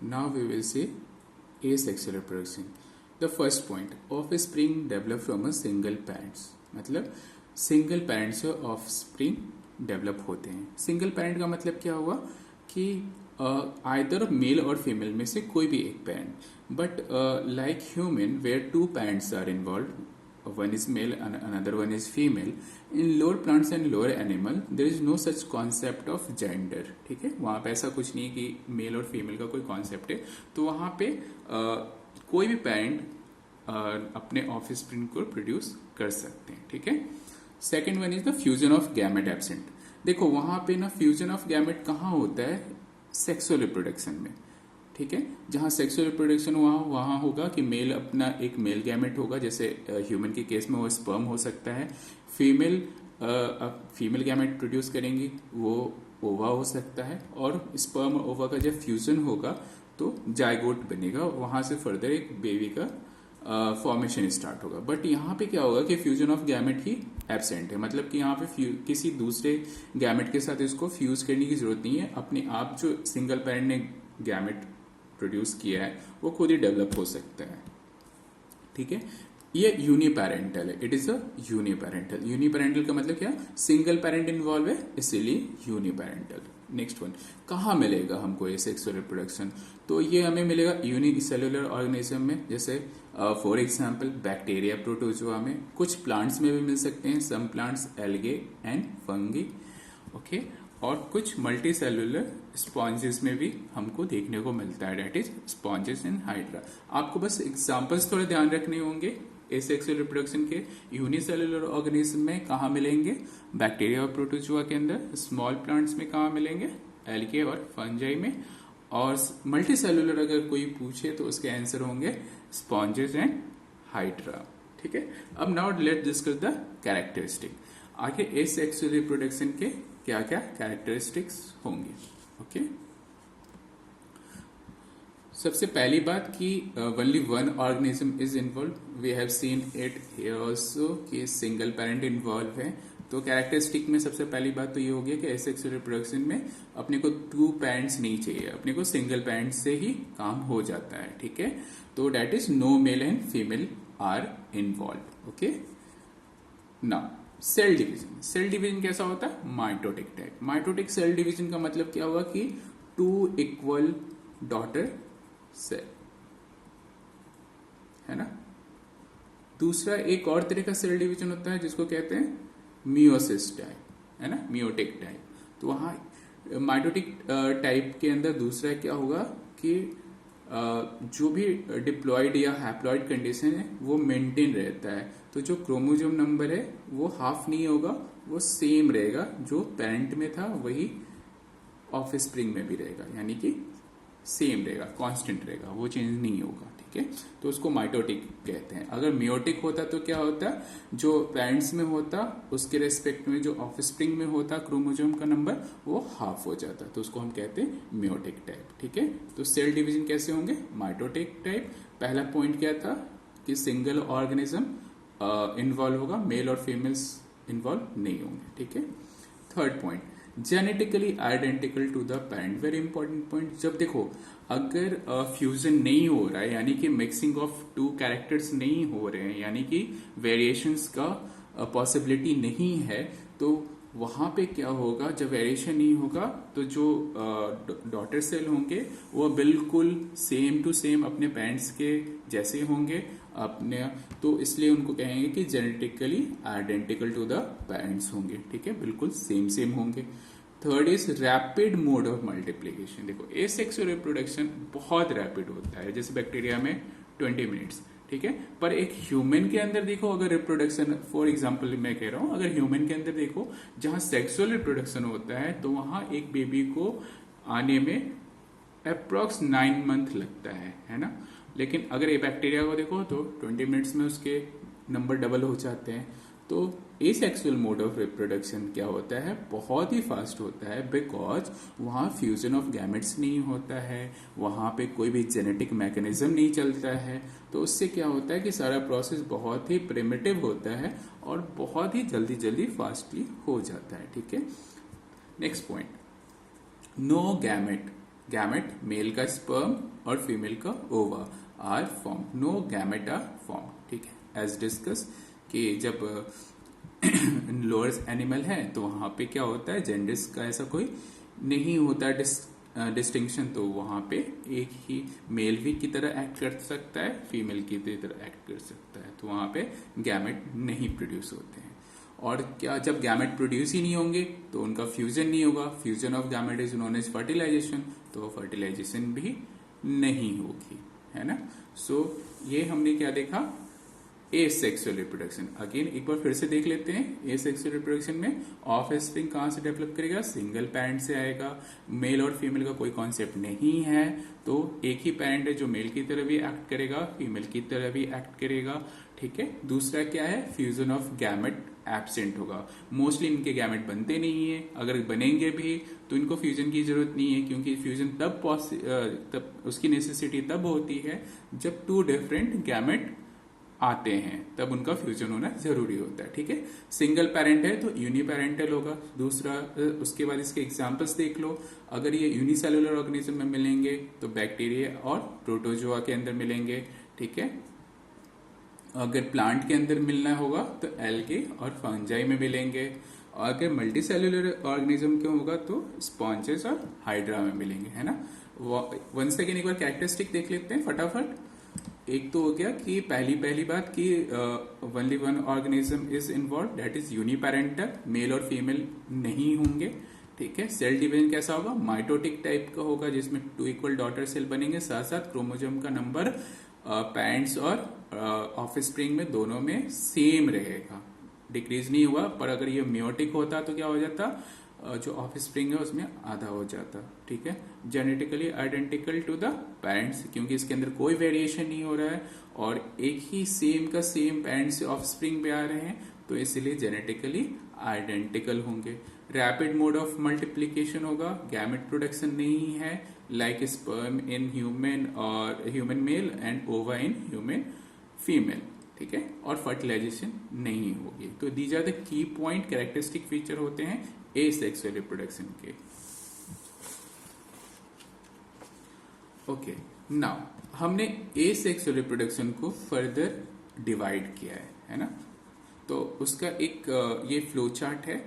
Now we will see asexual reproduction. The first point, offspring develop from a single parents. मतलब single parent से offspring develop होते हैं. Single parent का मतलब क्या हुआ कि आइदर मेल और फीमेल में से कोई भी एक parent. But like human where two parents are involve, one is male and another one is female. In lower plants and lower animal there is no such concept of gender. ठीक है, वहां पे ऐसा कुछ नहीं कि मेल और female का कोई कॉन्सेप्ट है. तो वहां पे कोई भी पेरेंट अपने ऑफस्प्रिंग को प्रोड्यूस कर सकते हैं. ठीक है. Second one is the fusion of gamete absent. देखो वहां पे ना फ्यूजन ऑफ गैमेट कहाँ होता है? सेक्सुअल रिप्रोडक्शन में. ठीक है, जहां सेक्सुअल रिप्रोडक्शन वहां होगा कि मेल अपना एक मेल गैमेट होगा, जैसे ह्यूमन के केस में वो स्पर्म हो सकता है. फीमेल गैमेट प्रोड्यूस करेंगी, वो ओवा हो सकता है. और स्पर्म और ओवा का जब फ्यूजन होगा तो जाइगोट बनेगा, वहां से फर्दर एक बेबी का फॉर्मेशन स्टार्ट होगा. बट यहाँ पे क्या होगा कि fusion of gamete he absent है. मतलब कि यहाँ पे किसी दूसरे गैमेट के साथ इसको फ्यूज करने की जरूरत नहीं है. अपने आप जो सिंगल पेरेंट ने गैमेट प्रोड्यूस किया है वो खुद ही डेवलप हो सकता है. ठीक है, ये यूनिपेरेंटल है. It is a uniparental. Uniparental का मतलब क्या? सिंगल पेरेंट इन्वॉल्व है, इसीलिए यूनिपेरेंटल. नेक्स्ट वन, कहाँ मिलेगा हमको ये सेक्सुअल रिप्रोडक्शन? तो ये हमें मिलेगा यूनिसेलुलर ऑर्गेनिज्म में, जैसे फॉर एग्जांपल बैक्टीरिया, प्रोटोजोआ में. कुछ प्लांट्स में भी मिल सकते हैं, some plants algae and fungi. Okay, और कुछ मल्टी सेलुलर स्पॉन्जेस में भी हमको देखने को मिलता है, that is sponges in hydra. आपको बस एग्जांपल्स थोड़े ध्यान रखने होंगे. एसेक्सुअल रिप्रोडक्शन के यूनिसेलुलर ऑर्गेनिज्म में कहाँ मिलेंगे? बैक्टीरिया और प्रोटोजोआ के अंदर. स्मॉल प्लांट्स में कहाँ मिलेंगे? एल्गे और फंजाई में. और मल्टी सेलुलर अगर कोई पूछे तो उसके आंसर होंगे स्पॉन्जेस एंड हाइड्रा. ठीक है, अब now let discuss the characteristic. आगे एसेक्सुअल रिप्रोडक्शन के क्या क्या कैरेक्टरिस्टिक्स होंगे. ओके, सबसे पहली बात कि only one organism is involve. We have seen it here also कि सिंगल पेरेंट इन्वॉल्व है. तो कैरेक्टरिस्टिक में सबसे पहली बात तो ये होगी कि एसेक्सुअल रिप्रोडक्शन में अपने को टू पेरेंट्स नहीं चाहिए, अपने को सिंगल पेरेंट से ही काम हो जाता है. ठीक है, तो that is no male and female are involve. Okay, now cell division. Cell division कैसा होता है? Mitotic type. Mitotic cell division का मतलब क्या हुआ कि टू इक्वल डॉटर सेल, है ना. दूसरा एक और तरह का सेल डिवीजन होता है जिसको कहते हैं मियोसिस टाइप, है ना, मियोटिक टाइप. तो वहां माइटोटिक टाइप के अंदर दूसरा क्या होगा कि जो भी डिप्लॉयड या हैप्लॉयड कंडीशन है वो मेंटेन रहता है. तो जो क्रोमोसोम नंबर है वो हाफ नहीं होगा, वो सेम रहेगा. जो पेरेंट में था वही ऑफस्प्रिंग में भी रहेगा, यानी कि सेम रहेगा, कांस्टेंट रहेगा, वो चेंज नहीं होगा. ठीक है, तो उसको माइटोटिक कहते हैं. अगर मियोटिक होता तो क्या होता? जो पेरेंट्स में होता उसके रेस्पेक्ट में जो ऑफस्प्रिंग में होता क्रोमोसोम का नंबर वो हाफ हो जाता, तो उसको हम कहते हैं मियोटिक टाइप. ठीक है, तो सेल डिवीजन कैसे होंगे? Mitotic type. पहला पॉइंट क्या था कि सिंगल ऑर्गेनिज्म इन्वॉल्व होगा, मेल और फीमेल्स इन्वॉल्व नहीं होंगे. ठीक है. Third point, genetically identical to the parent. Very important point. जब देखो अगर फ्यूजन नहीं हो रहा है, यानी कि मिक्सिंग ऑफ टू कैरेक्टर्स नहीं हो रहे हैं, यानी कि वेरिएशंस का पॉसिबिलिटी नहीं है, तो वहां पे क्या होगा? जब वेरिएशन नहीं होगा तो जो डॉटर सेल होंगे वो बिल्कुल सेम टू सेम अपने पेरेंट्स के जैसे होंगे अपने. तो इसलिए उनको कहेंगे कि genetically identical to the parents होंगे. ठीक है, बिल्कुल सेम सेम होंगे. Third is rapid mode of multiplication. देखो एसेक्सुअल रिप्रोडक्शन बहुत रैपिड होता है, जैसे बैक्टीरिया में 20 मिनट्स. ठीक है, पर एक ह्यूमन के अंदर देखो अगर रिप्रोडक्शन, फॉर एग्जांपल मैं कह रहा हूं, अगर ह्यूमन के अंदर देखो जहां सेक्सुअल रिप्रोडक्शन होता है तो वहां एक बेबी को आने में अप्रोक्स 9 मंथ लगता है ना. लेकिन अगर ये बैक्टीरिया को देखो तो 20 मिनट्स में उसके नंबर डबल हो जाते हैं. तो एसेक्सुअल मोड ऑफ रिप्रोडक्शन क्या होता है? बहुत ही फास्ट होता है, बिकॉज वहां फ्यूजन ऑफ गैमेट्स नहीं होता है, वहां पे कोई भी जेनेटिक मैकेनिज्म नहीं चलता है. तो उससे क्या होता है कि सारा प्रोसेस बहुत ही प्रिमिटिव होता है और बहुत ही जल्दी जल्दी फास्टली हो जाता है. ठीक है. Next point, no gamete gamete male का स्पर्म और फीमेल का ova are form, no gamete are form, ठीक है। एज डिस्कस कि जब लोअर एनिमल है तो वहां पे क्या होता है, जेंडर्स का ऐसा कोई नहीं होता डिस्टिंक्शन, तो वहां पे एक ही मेल भी की तरह एक्ट कर सकता है, फीमेल की तरह एक्ट कर सकता है, तो वहां पे गैमेट नहीं प्रोड्यूस होते हैं। और क्या, जब गैमेट प्रोड्यूस ही नहीं होंगे तो उनका फ्यूजन नहीं होगा, fusion of gamete is known as fertilization, तो फर्टिलाइजेशन भी नहीं होगी, है ना। सो ये हमने क्या देखा, एसेक्सुअल रिप्रोडक्शन। अगेन एक बार फिर से देख लेते हैं, एसेक्सुअल रिप्रोडक्शन में ऑफ स्प्रिंग कहां से डेवलप करेगा, सिंगल पेरेंट से आएगा, मेल और फीमेल का कोई कॉन्सेप्ट नहीं है, तो एक ही पेरेंट है जो मेल की तरह भी एक्ट करेगा, फीमेल की तरह भी एक्ट करेगा, ठीक है। दूसरा क्या है, फ्यूजन ऑफ गैमेट एब्सेंट होगा, मोस्टली इनके गैमेट बनते नहीं है, अगर बनेंगे भी तो इनको फ्यूजन की जरूरत नहीं है, क्योंकि फ्यूजन तब उसकी नेसेसिटी तब होती है जब टू डिफरेंट गैमेट आते हैं, तब उनका फ्यूजन होना जरूरी होता है, ठीक है। सिंगल पेरेंट है तो यूनिपेरेंटल होगा। दूसरा, उसके बाद इसके एग्जांपल्स देख लो, अगर ये यूनिसेलुलर ऑर्गेनिज्म में मिलेंगे तो बैक्टीरिया और प्रोटोजोआ के अंदर मिलेंगे, ठीक है। अगर प्लांट के अंदर मिलना होगा तो एल्गे और फंजाई में मिलेंगे, और अगर मल्टी सेलुलर ऑर्गेनिज्म के होगा तो स्पॉन्जेस और हाइड्रा में मिलेंगे, है ना। वंस अगेन एक बार कैरेक्टरिस्टिक देख लेते हैं फटाफट। एक तो हो गया कि पहली बात कि only one organism is involve, that is uniparental, male और फीमेल नहीं होंगे, ठीक है। सेल डिवीजन कैसा होगा, माइटोटिक टाइप का होगा, जिसमें 2 इक्वल डॉटर सेल बनेंगे, साथ साथ क्रोमोसोम का नंबर पेरेंट्स और ऑफस्प्रिंग में दोनों में सेम रहेगा, डिक्रीज नहीं हुआ। पर अगर ये मियोटिक होता तो क्या हो जाता, जो ऑफ स्प्रिंग है उसमें आधा हो जाता, ठीक है। Genetically identical to the parents, क्योंकि इसके अंदर कोई वेरिएशन नहीं हो रहा है और एक ही सेम का सेम पेरेंट्स से ऑफ स्प्रिंग पे आ रहे हैं, तो इसलिए जेनेटिकली आइडेंटिकल होंगे। रैपिड मोड ऑफ मल्टीप्लीकेशन होगा, गैमेट प्रोडक्शन नहीं है, लाइक स्पर्म इन ह्यूमन और ह्यूमन मेल एंड ओवा इन ह्यूमन फीमेल, ठीक है। और फर्टिलाइजेशन नहीं होगी। तो these are the key point, characteristic feature होते हैं एसेक्सुअल रिप्रोडक्शन के। ओके, नाउ हमने एसेक्सुअल रिप्रोडक्शन को फर्दर डिवाइड किया है ना। तो उसका एक ये फ्लो चार्ट है,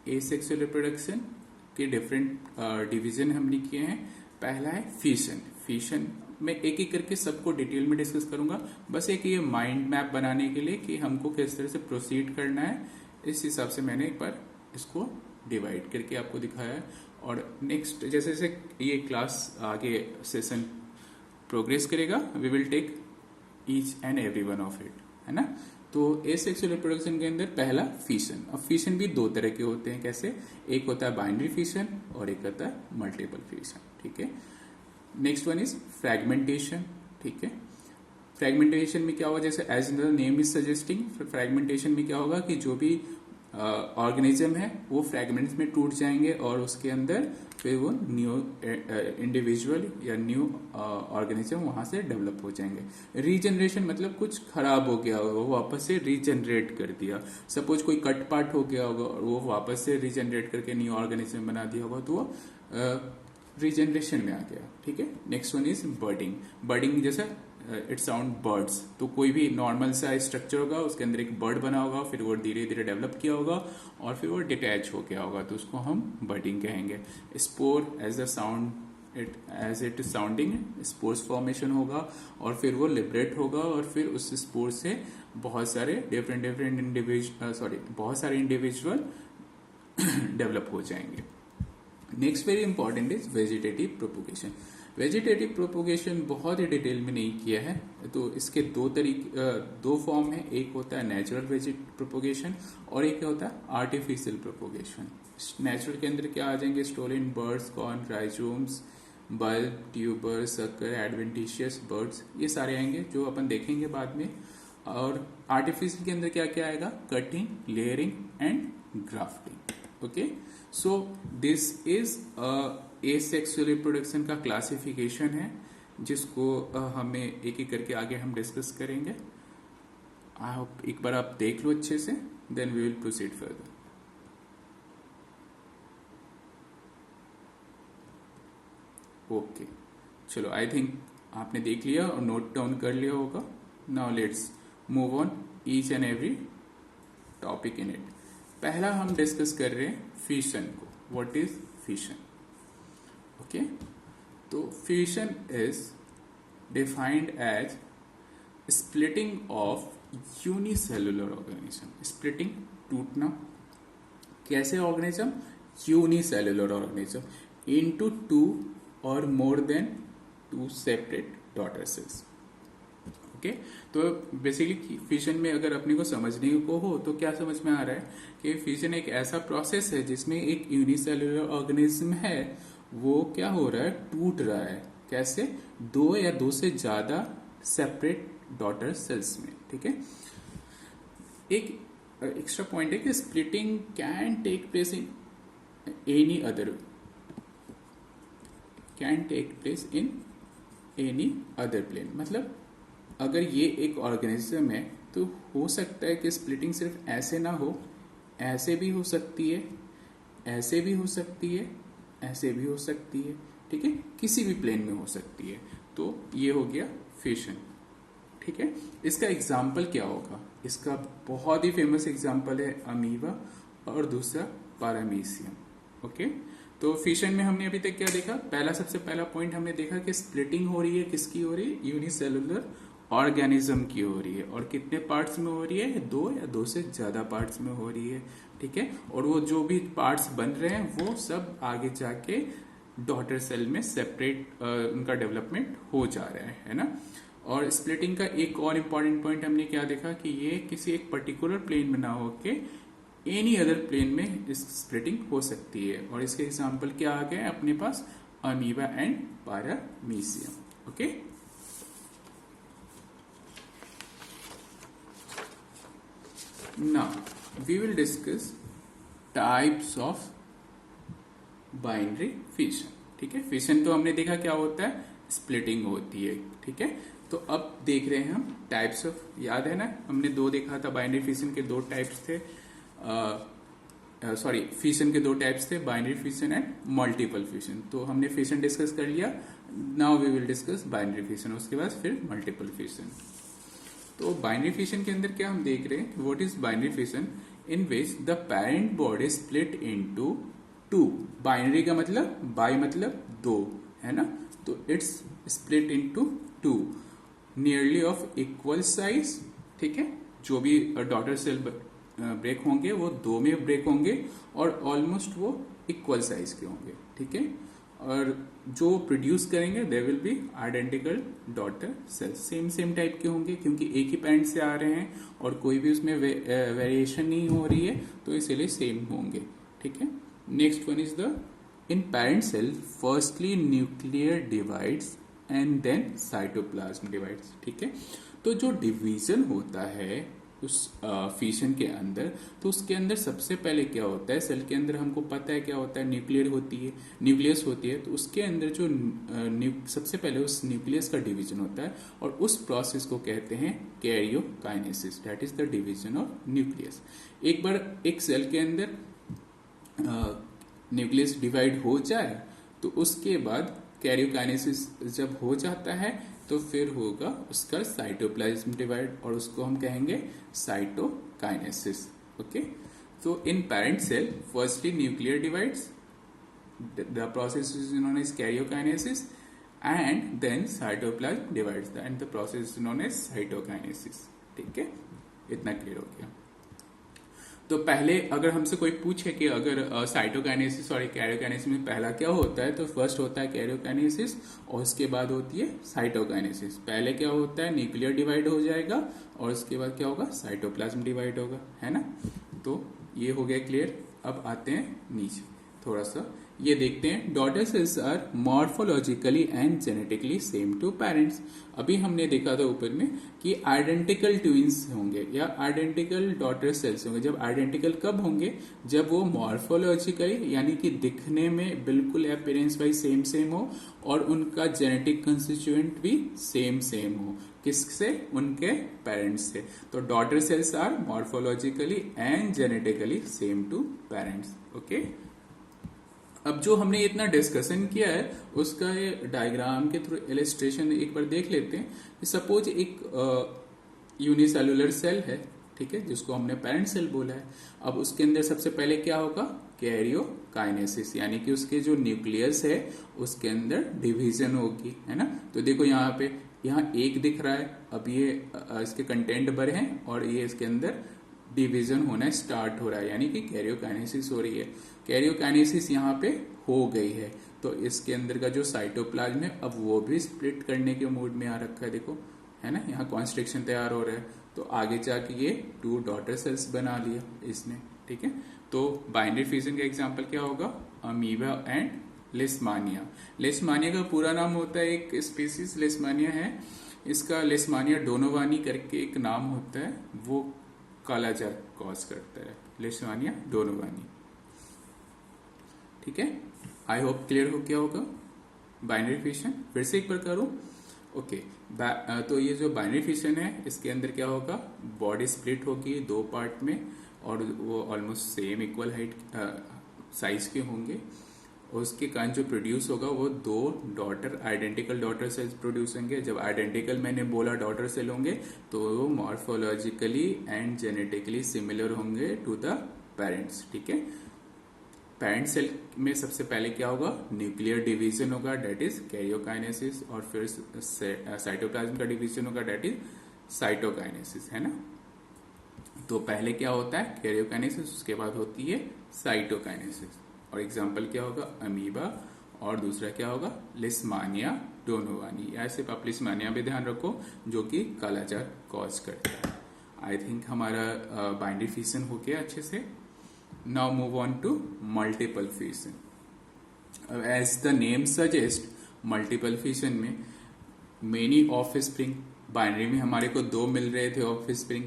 एसेक्सुअल रिप्रोडक्शन के डिफरेंट डिवीजन हमने किए हैं। पहला है फिशन। फिशन मैं एक एक करके सबको डिटेल में डिस्कस करूंगा, बस एक ये माइंड मैप बनाने के लिए कि हमको किस तरह से प्रोसीड करना है, इस हिसाब से मैंने एक बार इसको डिवाइड करके आपको दिखाया है। और नेक्स्ट जैसे जैसे ये क्लास आगे सेशन प्रोग्रेस करेगा, we will take each and every one of it, है ना। तो एसेक्सुअल रिप्रोडक्शन के अंदर पहला फिशन। अब फिशन भी दो तरह के होते हैं, कैसे, एक होता है बाइनरी फिशन और एक होता है मल्टीपल फिशन, ठीक है। नेक्स्ट वन इज फ्रैगमेंटेशन, ठीक है। फ्रैगमेंटेशन में क्या होगा, जैसे as the name is suggesting, fragmentation में क्या होगा कि जो भी ऑर्गेनिज्म है वो फ्रैगमेंट्स में टूट जाएंगे और उसके अंदर फिर वो न्यू इंडिविजुअल या न्यू ऑर्गेनिज्म वहां से डेवलप हो जाएंगे। रीजनरेशन मतलब कुछ खराब हो गया होगा, वो वापस से रीजनरेट कर दिया। सपोज कोई कट पार्ट हो गया होगा और वो वापस से रीजनरेट करके न्यू ऑर्गेनिज्म बना दिया होगा, तो वो रीजनरेशन में आ गया, ठीक है। Next one is birding. Birding जैसा इट साउंड बर्ड्स, तो कोई भी नॉर्मल सा स्ट्रक्चर होगा, उसके अंदर एक बर्ड बना होगा, फिर वो धीरे धीरे डेवलप किया होगा और फिर वो डिटैच हो गया होगा, तो उसको हम बर्डिंग कहेंगे। Spore as a sound as it sounding, spores formation होगा और फिर वो लिबरेट होगा और फिर उस स्पोर से बहुत सारे डिफरेंट इंडिविजुअल डेवलप हो जाएंगे। Next very important is vegetative propagation. Vegetative propagation बहुत ही डिटेल में नहीं किया है, तो इसके दो फॉर्म है, एक होता है नेचुरल प्रोपोगेशन और एक होता है आर्टिफिशियल प्रोपोगेशन। नेचुरल के अंदर क्या आ जाएंगे, stolen birds, corn, rhizomes, bulb, tuber, sucker, adventitious birds, ये सारे आएंगे जो अपन देखेंगे बाद में। और आर्टिफिशियल के अंदर क्या क्या आएगा, cutting, layering and grafting. Okay, so this is asexual reproduction का क्लासिफिकेशन है, जिसको हमें एक एक करके आगे हम डिस्कस करेंगे। आई होप एक बार आप देख लो अच्छे से, then we will proceed further. Okay, चलो आई थिंक आपने देख लिया और नोट डाउन कर लिया होगा. Now let's move on each and every topic in it. पहला हम डिस्कस कर रहे हैं फिशन को. What is fission? ओके, तो fission is defined as splitting of unicellular organism. Splitting, टूटना. कैसे organism? Unicellular organism into two और more than two separate daughter cells. Okay, तो बेसिकली फिशन में अगर अपने को समझने को हो तो क्या समझ में आ रहा है कि फिशन एक ऐसा प्रोसेस है जिसमें एक यूनिसेलुलर ऑर्गेनिज्म है, वो क्या हो रहा है? टूट रहा है. कैसे? दो या दो से ज्यादा सेपरेट डॉटर सेल्स में. ठीक है, एक एक्स्ट्रा पॉइंट है कि splitting can take place in any other plane. मतलब अगर ये एक ऑर्गेनिज्म है तो हो सकता है कि स्प्लिटिंग सिर्फ ऐसे ना हो, ऐसे भी हो सकती है, ऐसे भी हो सकती है, ऐसे भी हो सकती है. ठीक है, किसी भी प्लेन में हो सकती है. तो ये हो गया फिशन. ठीक है, इसका एग्जाम्पल क्या होगा? इसका बहुत ही फेमस एग्जाम्पल है अमीबा और दूसरा पैरामीशियम. ओके, तो फिशन में हमने अभी तक क्या देखा? सबसे पहला पॉइंट हमने देखा कि स्प्लिटिंग हो रही है. किसकी हो रही है? यूनिसेलुलर ऑर्गेनिज्म की हो रही है. और कितने पार्ट्स में हो रही है? दो या दो से ज्यादा पार्ट्स में हो रही है. ठीक है, और वो जो भी पार्ट्स बन रहे हैं वो सब आगे जाके डॉटर सेल में सेपरेट उनका डेवलपमेंट हो जा रहा है ना. और स्प्लिटिंग का एक और इम्पॉर्टेंट पॉइंट हमने क्या देखा कि ये किसी एक पर्टिकुलर प्लेन में ना होके एनी अदर प्लेन में इस स्प्लिटिंग हो सकती है. और इसके एग्जाम्पल क्या आ गए अपने पास? Amoeba and paramecium. Okay, now we will discuss types of binary fission. ठीक है, फिशन तो हमने देखा क्या होता है? स्प्लिटिंग होती है. ठीक है, तो अब देख रहे हैं हम टाइप्स ऑफ. याद है ना, हमने दो देखा था. बाइनरी फिशन के दो टाइप्स थे. फिशन के दो टाइप्स थे, binary fission and multiple fission. तो हमने फिशन डिस्कस कर लिया. Now we will discuss binary fission. उसके बाद फिर मल्टीपल फिशन. तो बाइनरी फिशन के अंदर क्या हम देख रहे हैं? What is binary fission? In which the parent body split into two. Binary का मतलब, बाई मतलब दो, है ना. तो it's split into two nearly of equal size. ठीक है, जो भी डॉटर सेल ब्रेक होंगे वो दो में ब्रेक होंगे और ऑलमोस्ट वो इक्वल साइज के होंगे. ठीक है, और जो प्रोड्यूस करेंगे they will be identical daughter cells. Same type के होंगे क्योंकि एक ही पेरेंट से आ रहे हैं और कोई भी उसमें वेरिएशन नहीं हो रही है, तो इसीलिए सेम होंगे. ठीक है, next one is the in parent cell firstly nuclear divides and then cytoplasm divides. ठीक है, तो जो डिवीजन होता है उस फिशन के अंदर, तो उसके अंदर सबसे पहले क्या होता है? सेल के अंदर हमको पता है क्या होता है? न्यूक्लियस होती है. तो उसके अंदर जो सबसे पहले उस न्यूक्लियस का डिवीजन होता है और उस प्रोसेस को कहते हैं karyokinesis. That is the division of nucleus. एक बार एक सेल के अंदर न्यूक्लियस डिवाइड हो जाए तो उसके बाद कैरियोकाइनेसिस जब हो जाता है तो फिर होगा उसका साइटोप्लाज्म डिवाइड और उसको हम कहेंगे साइटोकाइनेसिस. ओके, तो in parent cell firstly nuclear divides, the process is known as karyokinesis, and then cytoplasm divides and the process is known as cytokinesis. ठीक है, इतना क्लियर हो गया. तो पहले अगर हमसे कोई पूछे कि अगर साइटोकाइनेसिस और कैरियोकाइनेसिस में पहला क्या होता है, तो फर्स्ट होता है कैरियोकाइनेसिस और उसके बाद होती है साइटोकाइनेसिस. पहले क्या होता है? न्यूक्लियर डिवाइड हो जाएगा और उसके बाद क्या होगा? साइटोप्लाज्म डिवाइड होगा, है ना. तो ये हो गया क्लियर. अब आते हैं नीचे थोड़ा सा, ये देखते हैं. Daughter cells are morphologically and genetically same to parents. अभी हमने देखा था ऊपर में कि आइडेंटिकल ट्विंस होंगे या आइडेंटिकल डॉटर सेल्स होंगे. जब आइडेंटिकल कब होंगे? जब वो मॉर्फोलॉजिकली यानी कि दिखने में बिल्कुल अपीयरेंस वाइज सेम हो और उनका जेनेटिक कंस्टिट्यूएंट भी सेम हो. किससे? उनके पेरेंट्स से. तो daughter cells are morphologically and genetically same to parents. Okay, अब जो हमने इतना डिस्कशन किया है उसका ये डायग्राम के थ्रू इलस्ट्रेशन एक बार देख लेते हैं। सपोज एक यूनिसेलुलर सेल है, ठीक है, जिसको हमने पेरेंट सेल बोला है। अब उसके अंदर सबसे पहले क्या होगा, कैरियोकाइनेसिस, यानी कि उसके जो न्यूक्लियस है उसके अंदर डिवीजन होगी, है ना। तो देखो यहाँ एक दिख रहा है, अब ये इसके कंटेंट भरे हैं और ये इसके अंदर डिवीजन होना स्टार्ट हो रहा है, यानी कि कैरियोकाइनेसिस हो रही है। कैरियोकाइनेसिस यहाँ पे हो गई है, तो इसके अंदर का जो साइटोप्लाज्म है अब वो भी स्प्लिट करने के मूड में आ रखा है, देखो, है ना। यहाँ कॉन्स्ट्रिक्शन तैयार हो रहा है, तो आगे जाके ये 2 डॉटर सेल्स बना लिया इसने, ठीक है। तो बाइनरी फ्यूजन का एग्जाम्पल क्या होगा, अमीबा एंड लेशमानिया। लेशमानिया का पूरा नाम होता है, एक स्पीसीज लेशमानिया है, इसका लेशमानिया डोनोवानी करके एक नाम होता है, वो कालाजार कॉज करता है, लेशमानिया डोनोवानी, ठीक है। आई होप क्लियर हो गया होगा बाइनरी फिशन। फिर से एक बार करूं, ओके। तो ये जो बाइनरी फिशन है इसके अंदर क्या होगा, बॉडी स्प्लिट होगी 2 पार्ट में और वो almost same equal height size के होंगे। उसके कारण जो प्रोड्यूस होगा वो 2 आइडेंटिकल डॉटर सेल्स प्रोड्यूस होंगे। जब आइडेंटिकल मैंने बोला डॉटर सेल होंगे तो वो मॉर्फोलॉजिकली एंड जेनेटिकली सिमिलर होंगे टू द पेरेंट्स, ठीक है। पेरेंट सेल में सबसे पहले क्या होगा, न्यूक्लियर डिवीजन होगा, डेट इज कैरियोकाइनेसिस, और फिर साइटोप्लाज्म का डिवीजन होगा, डेट इज साइटोकाइनेसिस, है ना। तो पहले क्या होता है, कैरियोकाइनेसिस, उसके बाद होती है साइटोकाइनेसिस। और एग्जाम्पल क्या होगा, अमीबा, और दूसरा क्या होगा, लिस्मानिया डोनोवानी। ऐसे आप लिस्मानिया भी ध्यान रखो जो कि कालाजार कॉज करता है। आई थिंक हमारा बाइनरी फिशन हो गया अच्छे से। Now move on to multiple fission. As the name suggest, multiple fission में मेनी ऑफ स्प्रिंग, बाइनरी में हमारे को 2 मिल रहे थे ऑफ स्प्रिंग,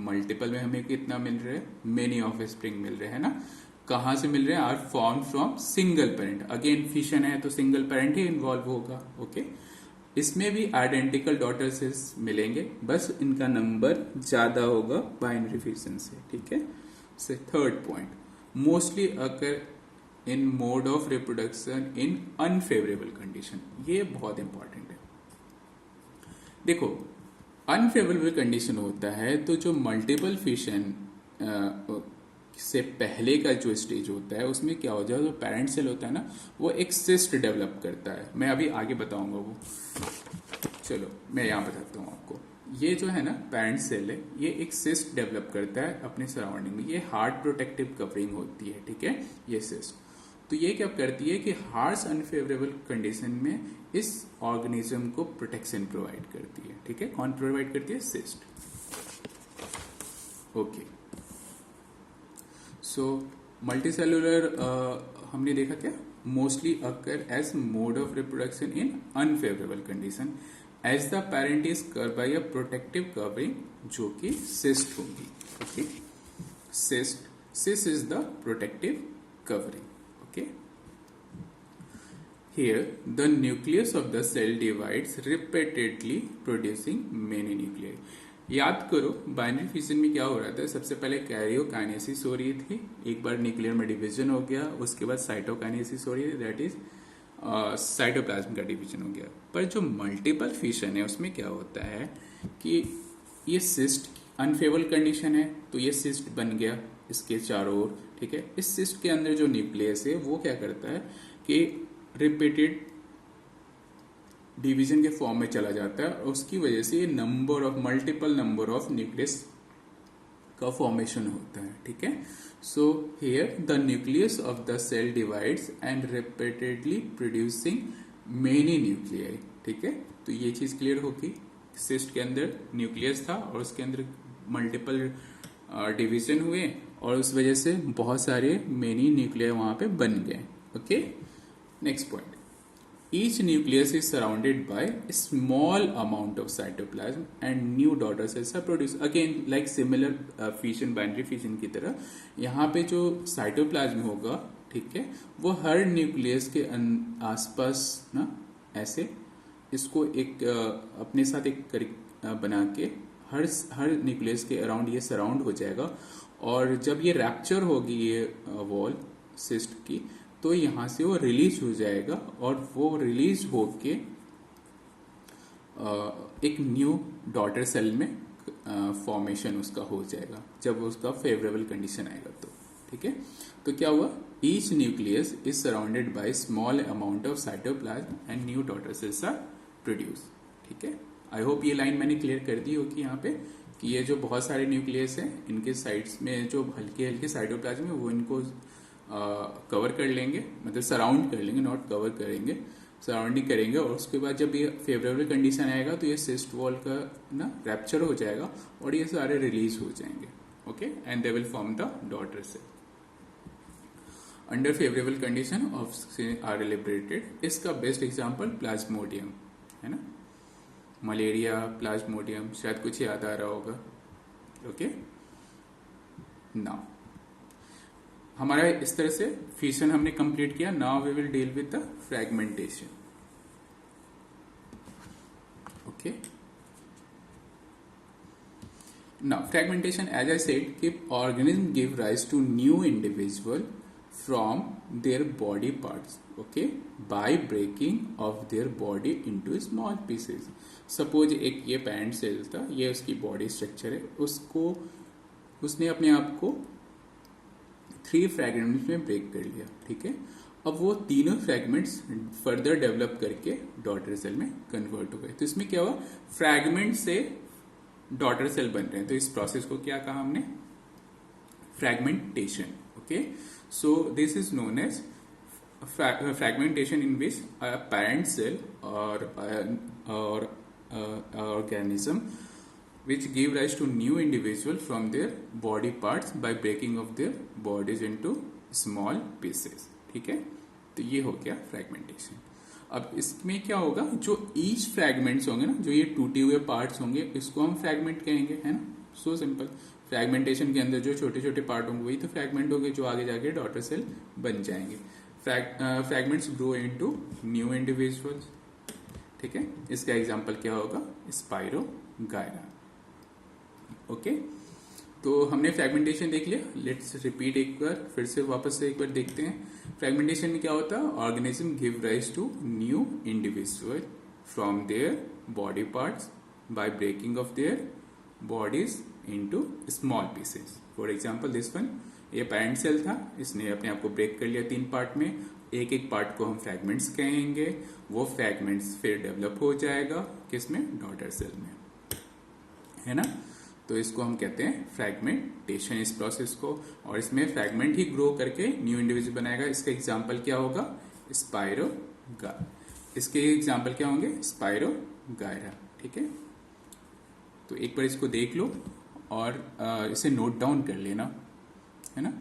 मल्टीपल में हमें कितना मिल रहा है, मेनी ऑफ स्प्रिंग मिल रहे हैं ना। कहां से मिल रहे हैं, are form from single parent. Again fission है तो सिंगल पेरेंट ही इन्वॉल्व होगा, ओके। इसमें भी आइडेंटिकल डॉटर सेल्स मिलेंगे, बस इनका नंबर ज्यादा होगा बाइनरी फिशन से, ठीक है। से third point, mostly occur in mode of reproduction in unfavourable condition. ये बहुत इंपॉर्टेंट है। देखो, अनफेवरेबल कंडीशन होता है तो जो मल्टीपल फिशन से पहले का जो स्टेज होता है उसमें क्या हो जाए, जो पेरेंट सेल होता है ना वो एक सिस्ट डेवलप करता है। मैं अभी आगे बताऊंगा वो, चलो मैं यहाँ बताता हूँ आपको। ये जो है ना पेरेंट सेल है, ये एक सिस्ट डेवलप करता है अपने सराउंडिंग में। ये हार्ड प्रोटेक्टिव कवरिंग होती है, ठीक है, ये सिस्ट। तो ये क्या करती है कि हार्श अनफेवरेबल कंडीशन में इस ऑर्गेनिज्म को प्रोटेक्शन प्रोवाइड करती है, ठीक है। कौन प्रोवाइड करती है, सिस्ट, ओके। सो मल्टीसेलुलर हमने देखा क्या, mostly occur as mode of reproduction in unfavourable condition as the parent is covered by a protective covering, जो कि सिस्ट होगी, okay. Cyst is the protective covering, okay. Here the nucleus of the cell divides repeatedly producing many nuclei. याद करो binary fission में क्या हो रहा था, सबसे पहले कैरियोकाइनेसिस हो रही थी, एक बार न्यूक्लियर में डिवीजन हो गया, उसके बाद साइटोकाइनेसिस हो रही है, दैट इज साइटोप्लाज्म का डिवीजन हो गया। पर जो मल्टीपल फिशन है उसमें क्या होता है कि ये सिस्ट अनफेवरेबल कंडीशन है, तो ये सिस्ट बन गया इसके चारों ओर, ठीक है। इस सिस्ट के अंदर जो न्यूक्लियस है वो क्या करता है कि रिपीटेड डिवीजन के फॉर्म में चला जाता है, और उसकी वजह से मल्टीपल नंबर ऑफ न्यूक्लियस का फॉर्मेशन होता है, ठीक है। So here the nucleus of the cell divides and repeatedly producing many nuclei, ठीक है। तो ये चीज क्लियर होगी, सिस्ट के अंदर न्यूक्लियस था और उसके अंदर मल्टीपल डिवीजन हुए और उस वजह से बहुत सारे मेनी न्यूक्लियर वहां पे बन गए, okay. Next point, each nucleus is surrounded by small amount of cytoplasm and new daughter cells are produce. Again like similar fission, binary fission की तरह यहाँ पे जो साइटोप्लाज्म होगा, ठीक है, वो हर न्यूक्लियस के आसपास ना ऐसे इसको एक अपने साथ एक बना के हर न्यूक्लियस के अराउंड ये सराउंड हो जाएगा, और जब ये रैप्चर होगी ये वॉल सिस्ट की, तो यहाँ से वो रिलीज हो जाएगा और वो रिलीज होके एक न्यू डॉटर सेल में फॉर्मेशन उसका हो जाएगा जब उसका फेवरेबल कंडीशन आएगा तो। ठीक है, तो क्या हुआ, each nucleus is surrounded by small amount of cytoplasm and new daughter cells are produce. ठीक है, आई होप ये लाइन मैंने क्लियर कर दी होगी यहाँ पे कि ये जो बहुत सारे न्यूक्लियस हैं इनके साइड्स में जो हल्के हल्के साइटोप्लाज्म है वो इनको कवर कर लेंगे, मतलब सराउंड कर लेंगे, नॉट कवर करेंगे, सराउंडिंग करेंगे। और उसके बाद जब ये फेवरेबल कंडीशन आएगा तो ये सिस्ट वॉल का ना रैप्चर हो जाएगा और ये सारे रिलीज हो जाएंगे। Okay, and they will form the daughter cell under favourable condition of are liberated. इसका बेस्ट एग्जांपल प्लाज्मोडियम है ना, मलेरिया, प्लाज्मोडियम, शायद कुछ याद आ रहा होगा। ओके, नाउ हमारा इस तरह से फिशन हमने कंप्लीट किया। Now we will deal with the fragmentation. Okay, now fragmentation, as I said कि organism give rise to new individual from their body parts, okay, by breaking of their body into small pieces. Suppose एक ये parent cell था, ये उसकी body structure है, उसको उसने अपने आप को 3 फ्रैगमेंट्स में ब्रेक कर लिया। ठीक है, अब वो तीनों फ्रैगमेंट्स फर्दर डेवलप करके डॉटर सेल में कन्वर्ट हो गए। तो इसमें क्या हुआ, फ्रैगमेंट से डॉटर सेल बन रहे हैं। तो इस प्रोसेस को क्या कहा हमने, fragmentation. Okay, so this is known as fragmentation in which a parent cell or organism which give rise to new individual from their body parts by breaking of their bodies into small pieces। ठीक है, तो ये हो गया fragmentation. अब इसमें क्या होगा, जो ईच फ्रैगमेंट्स होंगे ना, जो ये टूटे हुए पार्ट्स होंगे, इसको हम फ्रैगमेंट कहेंगे, है ना, सो सिंपल। फ्रैगमेंटेशन के अंदर जो छोटे छोटे पार्ट होंगे वही तो फ्रैगमेंट होंगे, जो आगे जाके डॉटर सेल बन जाएंगे। Fragments grow into new individuals. ठीक है, इसका एग्जांपल क्या होगा, स्पाइरोगायरा। ओके, तो हमने फ्रैगमेंटेशन देख लिया। लेट्स रिपीट एक बार, फिर से वापस से एक बार देखते हैं। फ्रैगमेंटेशन में क्या होता है, organism give rise to new individual from their body parts by breaking of their bodies into small pieces. For example this one, ये पैरेंट सेल था, इसने अपने आप को ब्रेक कर लिया 3 पार्ट में। एक एक पार्ट को हम फ्रैगमेंट्स कहेंगे, वो फ्रैगमेंट्स फिर डेवलप हो जाएगा किसमें, डॉटर सेल में, है ना। तो इसको हम कहते हैं फ्रैगमेंटेशन, इस प्रोसेस को। और इसमें फ्रैगमेंट ही ग्रो करके न्यू इंडिविजुअल बनाएगा। इसका एग्जाम्पल क्या होगा, स्पाइरोगायरा। इसके एग्जाम्पल क्या होंगे, स्पाइरोगायरा। ठीक है, तो एक बार इसको देख लो और इसे नोट डाउन कर लेना, है ना।